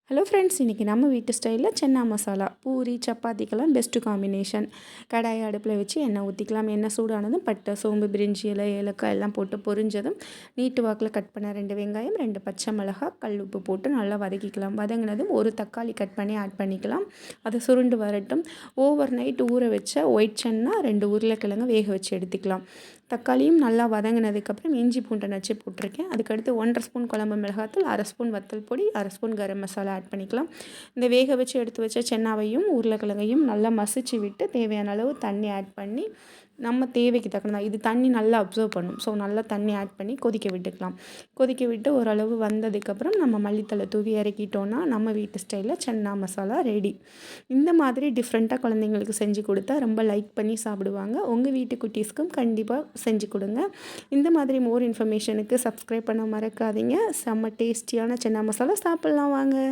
Hello friends, இன்றைக்கி நம்ம வீட்டு ஸ்டைலில் சென்னா மசாலா பூரி சப்பாத்திக்கெல்லாம் பெஸ்ட்டு காம்பினேஷன். கடாயை அடுப்பில் வச்சு எண்ணெய் ஊற்றிக்கலாம். எண்ணெய் சூடானதும் பட்டை, சோம்பு, பிரிஞ்சி இலை, ஏலக்காய் எல்லாம் போட்டு பொரிஞ்சதும் நீட்டு வாக்கில் கட் பண்ண 2 வெங்காயம், 2 பச்சை மிளகாய், கல் உப்பு போட்டு நல்லா வதக்கிக்கலாம். வதங்கினதும் ஒரு தக்காளி கட் பண்ணி ஆட் பண்ணிக்கலாம். அதை சுருண்டு வரட்டும். ஓவர் நைட் ஊற வச்ச ஒயிட் சென்னா 2 உருளைக்கிழங்கு வேக வச்சு எடுத்துக்கலாம். தக்காளியும் நல்லா வதங்கினதுக்கப்புறம் இஞ்சி பூண்டை நச்சு போட்டிருக்கேன். அதுக்கடுத்து 1½ ஸ்பூன் குழம்பு மிளகாத்தூள், 1/2 ஸ்பூன் வத்தல் பொடி, 1/2 ஸ்பூன் கரம் மசாலா ஆட் பண்ணிக்கலாம். இந்த வேக வச்சு எடுத்து வச்ச சென்னாவையும் உருளைக்கிழங்கையும் நல்லா மசிச்சு விட்டு தேவையான அளவு தண்ணி ஆட் பண்ணி நம்ம தேவைக்கு தக்கன இது தண்ணி நல்லா அப்சர்வ் பண்ணும். ஸோ நல்லா தண்ணி ஆட் பண்ணி கொதிக்க விட்டுக்கலாம். கொதிக்க விட்டு ஓரளவு வந்ததுக்கப்புறம் நம்ம மல்லித்தலை தூவி இறக்கிட்டோன்னா நம்ம வீட்டு ஸ்டைலில் சென்னா மசாலா ரெடி. இந்த மாதிரி டிஃப்ரெண்ட்டாக குழந்தைங்களுக்கு செஞ்சு கொடுத்தா ரொம்ப லைக் பண்ணி சாப்பிடுவாங்க. உங்கள் வீட்டு குட்டீஸ்க்கும் கண்டிப்பாக செஞ்சு கொடுங்க. இந்த மாதிரி மோர் இன்ஃபர்மேஷனுக்கு சப்ஸ்கிரைப் பண்ண மறக்காதீங்க. செம்ம டேஸ்டியான சென்னா மசாலா சாப்பிட்லாம் வாங்க.